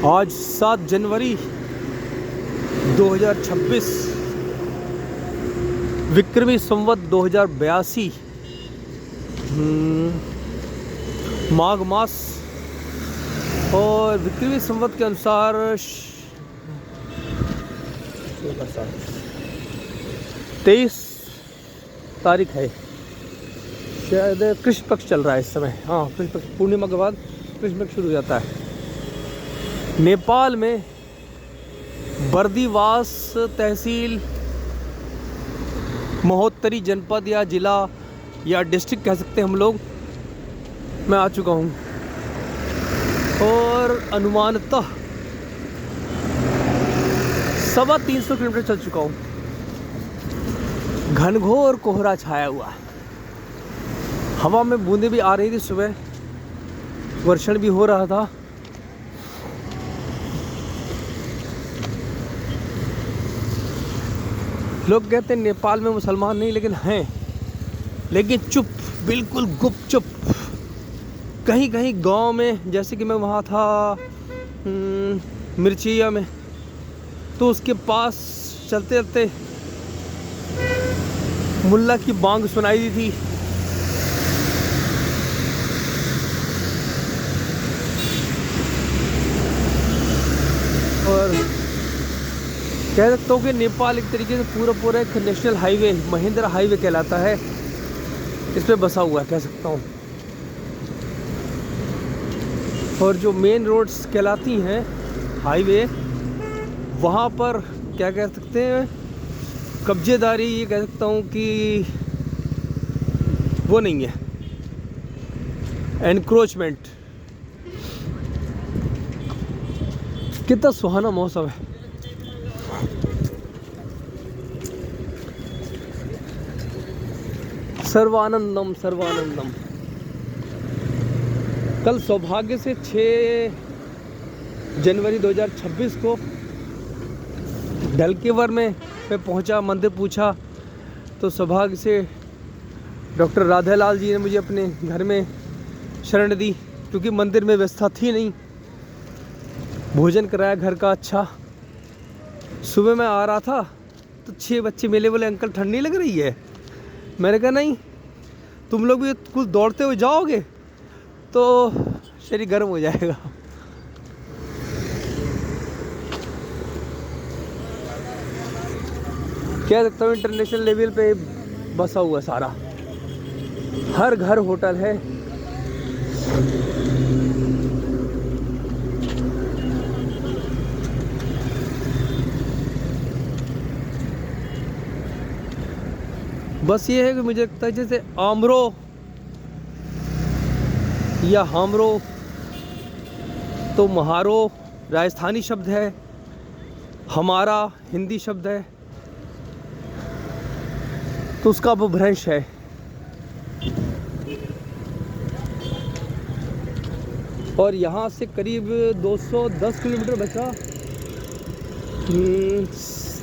आज 7 जनवरी 2026 विक्रमी संवत 2082 माघ मास और विक्रमी संवत के अनुसार 23 तारीख है। शायद कृष्ण पक्ष चल रहा है इस समय। हाँ, कृष्ण पक्ष पूर्णिमा के बाद कृष्ण पक्ष शुरू हो जाता है। नेपाल में बर्दीवास तहसील, महोत्तरी जनपद या जिला या डिस्ट्रिक्ट कह सकते हैं हम लोग, मैं आ चुका हूँ और अनुमानतः 350 किलोमीटर चल चुका हूँ। घनघोर कोहरा छाया हुआ है, हवा में बूंदें भी आ रही थी, सुबह वर्षण भी हो रहा था। लोग कहते हैं नेपाल में मुसलमान नहीं, लेकिन हैं, लेकिन चुप, बिल्कुल गुपचुप। कहीं कहीं गांव में, जैसे कि मैं वहाँ था मिर्चिया में, तो उसके पास चलते चलते मुल्ला की बांग सुनाई दी थी। और कह सकता हूँ कि नेपाल एक तरीके से पूरा एक नेशनल हाईवे, महेंद्र हाईवे कहलाता है, इस पे बसा हुआ है कह सकता हूँ। और जो मेन रोड्स कहलाती हैं हाईवे, वहाँ पर क्या कह सकते हैं, कब्जेदारी, ये कह सकता हूँ कि वो नहीं है, एनक्रोचमेंट। कितना सुहाना मौसम है। सर्वानंदम सर्वानंदम। कल सौभाग्य से 6 जनवरी 2026 को ढलकेवर में मैं पहुंचा, मंदिर पूछा, तो सौभाग्य से डॉक्टर राधेलाल जी ने मुझे अपने घर में शरण दी, क्योंकि मंदिर में व्यवस्था थी नहीं। भोजन कराया घर का अच्छा। सुबह मैं आ रहा था तो 6 बच्चे मिले, बोले अंकल ठंड नहीं लग रही है? मैंने कहा नहीं, तुम लोग भी कुछ दौड़ते हुए जाओगे तो शरीर गर्म हो जाएगा। कह सकता हूँ इंटरनेशनल लेवल पे बसा हुआ सारा, हर घर होटल है। बस ये है कि मुझे लगता है जैसे आमरो या हामरो तो महारो राजस्थानी शब्द है, हमारा हिंदी शब्द है, तो उसका अपभ्रंश है। और यहाँ से करीब 210 किलोमीटर बचा।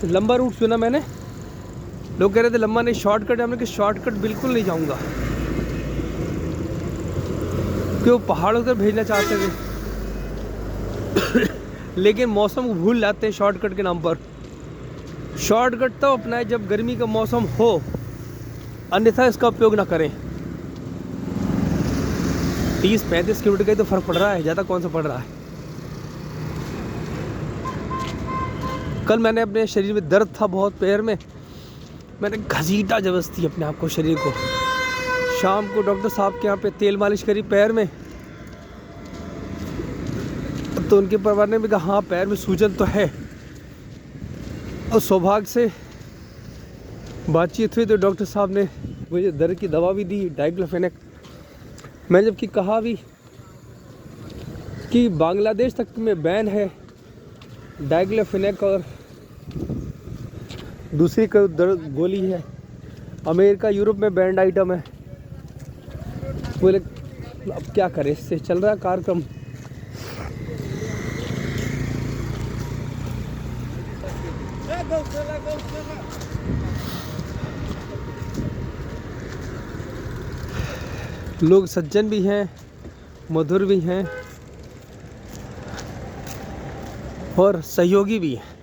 लंबा रूट चुना मैंने। लोग कह रहे थे लंबा नहीं, शॉर्टकट है। हमने कहा शॉर्टकट बिल्कुल नहीं जाऊंगा, क्यों पहाड़ों पर भेजना चाहते थे लेकिन मौसम को भूल जाते हैं शॉर्टकट के नाम पर। शॉर्टकट तो अपनाए जब गर्मी का मौसम हो, अन्यथा इसका उपयोग ना करें। 30-35 किलोमीटर का ही तो फर्क पड़ रहा है, ज़्यादा कौन सा पड़ रहा है। कल मैंने अपने शरीर में दर्द था बहुत, पैर में, मैंने घसीटा जबरदस्ती अपने आप को, शरीर को। शाम को डॉक्टर साहब के यहाँ पे तेल मालिश करी पैर में, तो उनके परिवार ने भी कहा हाँ पैर में सूजन तो है। और सौभाग्य से बातचीत हुई तो डॉक्टर साहब ने मुझे दर्द की दवा भी दी, डाइक्लोफेनेक। मैं जबकि कहा भी कि बांग्लादेश तक में बैन है डाइक्लोफेनेक और दूसरी का दर्द गोली है, अमेरिका यूरोप में बैंड आइटम है। बोले अब क्या करें, इससे चल रहा है कार्यक्रम। लोग सज्जन भी हैं, मधुर भी हैं। और सहयोगी भी हैं।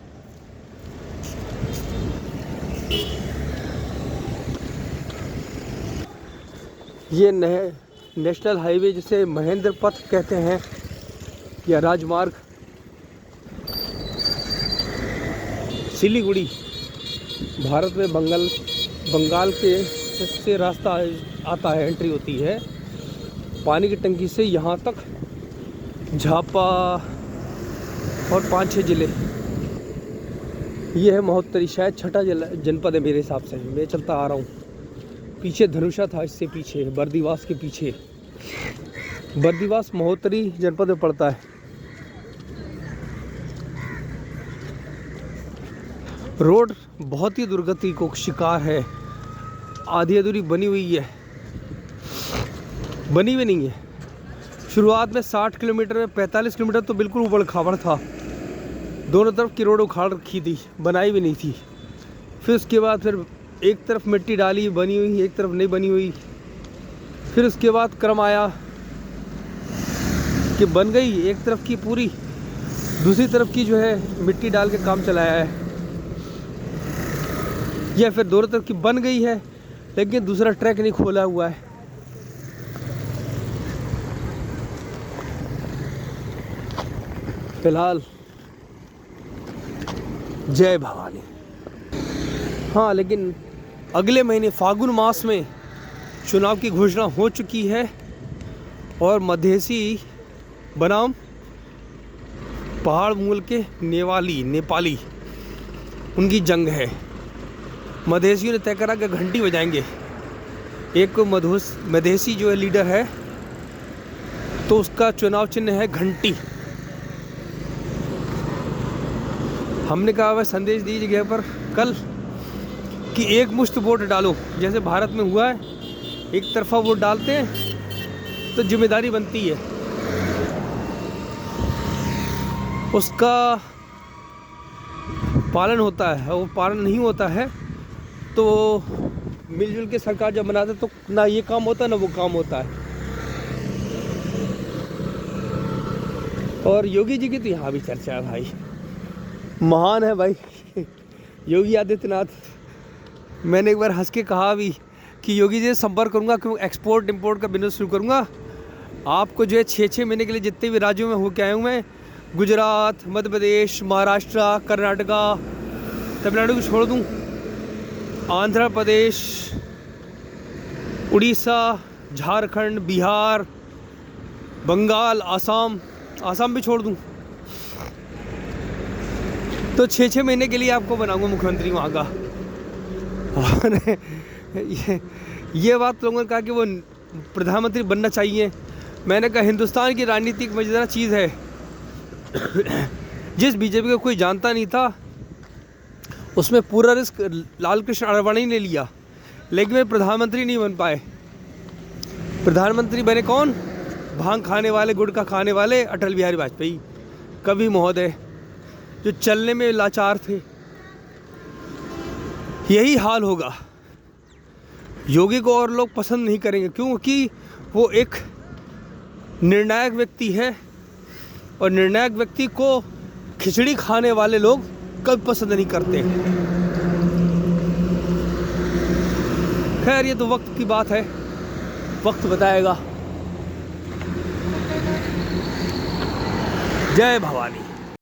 ये नेशनल हाईवे जिसे महेंद्र पथ कहते हैं या राजमार्ग सिलीगुड़ी भारत में बंगाल के से रास्ता आता है, एंट्री होती है पानी की टंकी से यहाँ तक झापा और 5-6 ज़िले। ये है महोत्तरी, शायद छठा जनपद है मेरे हिसाब से। मैं चलता आ रहा हूँ, पीछे धनुषा था, इससे पीछे बर्दीवास के पीछे। बर्दीवास महोत्तरी जनपद में पड़ता है। रोड बहुत ही दुर्गति को शिकार है, आधी अधूरी बनी हुई है, बनी हुई नहीं है। शुरुआत में 60 किलोमीटर में 45 किलोमीटर तो बिल्कुल उबड़ खाबड़ था, दोनों तरफ की रोड उखाड़ रखी थी, बनाई भी नहीं थी। फिर उसके बाद फिर एक तरफ मिट्टी डाली बनी हुई, एक तरफ नहीं बनी हुई। फिर उसके बाद क्रम आया कि बन गई एक तरफ की पूरी, दूसरी तरफ की जो है मिट्टी डाल के काम चलाया है। या फिर दोनों तरफ की बन गई है लेकिन दूसरा ट्रैक नहीं खोला हुआ है। फिलहाल जय भवानी। हाँ, लेकिन अगले महीने फागुन मास में चुनाव की घोषणा हो चुकी है और मधेसी बनाम पहाड़ मूल के नेपाली उनकी जंग है। मधेसियों ने तय करा कि घंटी बजाएंगे। एक मधेसी जो है लीडर है तो उसका चुनाव चिन्ह है घंटी। हमने कहा वह संदेश दी जगह पर कल कि एक मुश्त वोट डालो, जैसे भारत में हुआ है, एक तरफा वोट डालते हैं तो जिम्मेदारी बनती है, उसका पालन होता है। वो पालन नहीं होता है तो मिलजुल के सरकार जब बनाते तो ना ये काम होता ना वो काम होता है। और योगी जी की तो यहाँ भी चर्चा है भाई, महान है भाई योगी आदित्यनाथ। मैंने एक बार हंस के कहा भी कि योगी जी से संपर्क करूंगा, क्यों एक्सपोर्ट इंपोर्ट का बिजनेस शुरू करूंगा। आपको जो है 6-6 महीने के लिए जितने भी राज्यों में होके आया हूँ मैं, गुजरात, मध्य प्रदेश, महाराष्ट्र, कर्नाटका, तमिलनाडु को छोड़ दूँ, आंध्र प्रदेश, उड़ीसा, झारखंड, बिहार, बंगाल, आसाम भी छोड़ दूँ तो 6-6 महीने के लिए आपको बनाऊंगा मुख्यमंत्री वहाँ का। और ये बात लोगों ने कहा कि वो प्रधानमंत्री बनना चाहिए। मैंने कहा हिंदुस्तान की राजनीति एक मजेदार चीज़ है। जिस बीजेपी को कोई जानता नहीं था उसमें पूरा रिस्क लाल कृष्ण आडवाणी ने लिया, लेकिन वे प्रधानमंत्री नहीं बन पाए। प्रधानमंत्री बने कौन? भांग खाने वाले, गुटखा खाने वाले अटल बिहारी वाजपेयी, कवि महोदय, जो चलने में लाचार थे। यही हाल होगा। योगी को और लोग पसंद नहीं करेंगे क्योंकि वो एक निर्णायक व्यक्ति है और निर्णायक व्यक्ति को खिचड़ी खाने वाले लोग कभी पसंद नहीं करते। खैर ये तो वक्त की बात है, वक्त बताएगा। जय भवानी।